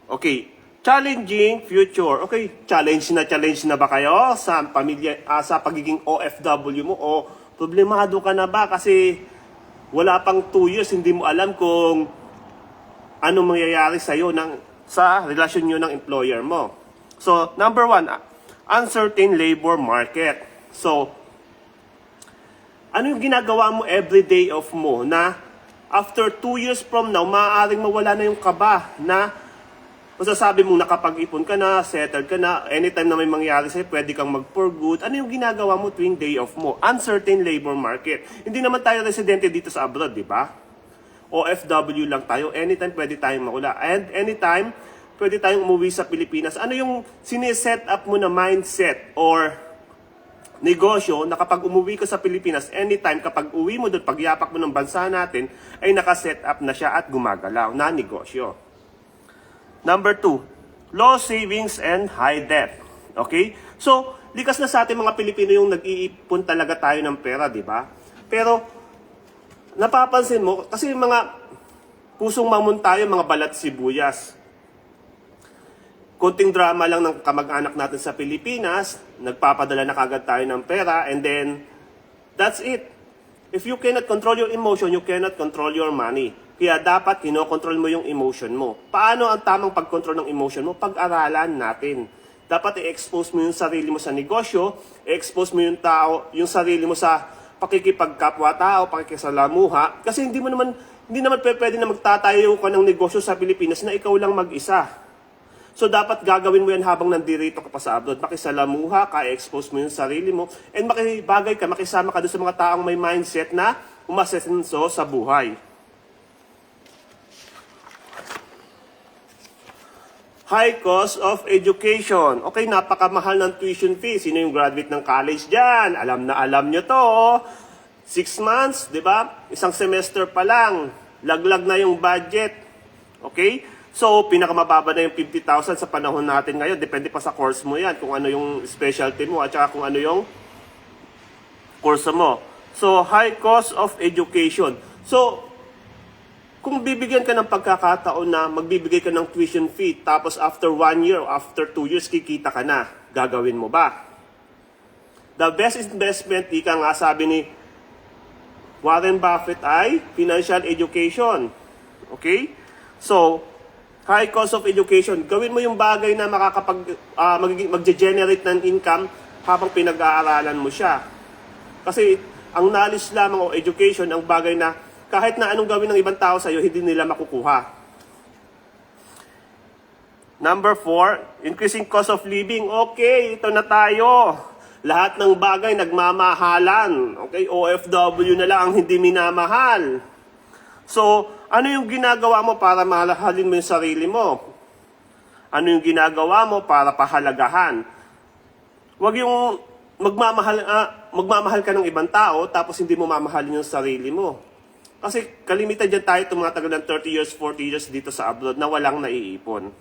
Okay, challenging future. Okay, challenge na ba kayo sa pamilya, sa pagiging OFW mo o problemado ka na ba kasi wala pang 2 years hindi mo alam kung anong mangyayari sa iyo sa relasyon niyo ng employer mo. So, number 1, uncertain labor market. So, ano yung ginagawa mo every day off mo na after 2 years from now, maaaring mawala na yung kaba na masasabi mong nakapag-ipon ka na, settled ka na, anytime na may mangyari sa'yo, pwede kang mag-for good. Ano yung ginagawa mo tuwing day off mo? Uncertain labor market. Hindi naman tayo residente dito sa abroad, di ba? OFW lang tayo. Anytime pwede tayong mawala. And anytime pwede tayong umuwi sa Pilipinas. Ano yung sineset up mo na mindset or negosyo na kapag umuwi ka sa Pilipinas, anytime kapag uwi mo doon, pagyapak mo ng bansa natin, ay nakaset up na siya at gumagalaw na negosyo. Number 2, low savings and high debt. Okay? So, likas na sa ating mga Pilipino yung nag-iipon talaga tayo ng pera, di ba? Pero, napapansin mo, kasi mga pusong mamon tayo, mga balat sibuyas. Konting drama lang ng kamag-anak natin sa Pilipinas, nagpapadala na kagad tayo ng pera, and then, that's it. If you cannot control your emotion, you cannot control your money. Kaya dapat kinokontrol mo yung emotion mo. Paano ang tamang pag-control ng emotion mo? Pag-aralan natin. Dapat i-expose mo yung sarili mo sa negosyo, i-expose mo yung tao, yung sarili mo sa pakikipagkapwa-tao, pakikisalamuha. Kasi hindi naman pwede na magtatayo ka ng negosyo sa Pilipinas na ikaw lang mag-isa. So dapat gagawin mo yan habang nandirito ka pa sa abroad. Makisalamuha ka, i-expose mo yung sarili mo, and makibagay ka, makisama ka doon sa mga taong may mindset na umasenso sa buhay. High cost of education. Okay, napakamahal ng tuition fee. Sino yung graduate ng college dyan? Alam na alam nyo to. 6 months, di ba? Isang semester pa lang. Laglag na yung budget. Okay? So, pinakamababa na yung 50,000 sa panahon natin ngayon. Depende pa sa course mo yan. Kung ano yung specialty mo at saka kung ano yung course mo. So, high cost of education. So, kung bibigyan ka ng pagkakataon na magbibigay ka ng tuition fee, tapos after 1 year, after 2 years, kikita ka na, gagawin mo ba? The best investment, ika nga sabi ni Warren Buffett, ay financial education. Okay? So, high cost of education. Gawin mo yung bagay na mag-generate ng income habang pinag-aaralan mo siya. Kasi ang knowledge lamang o education, ang bagay na kahit na anong gawin ng ibang tao sa'yo, hindi nila makukuha. Number 4, increasing cost of living. Okay, ito na tayo. Lahat ng bagay nagmamahalan. Okay, OFW na lang ang hindi minamahal. So, ano yung ginagawa mo para mahalin mo yung sarili mo? Ano yung ginagawa mo para pahalagahan? Huwag yung magmamahal ka ng ibang tao tapos hindi mo mamahalin yung sarili mo. Kasi kalimitan dyan tayo tumatagal ng 30 years, 40 years dito sa abroad na walang naiipon.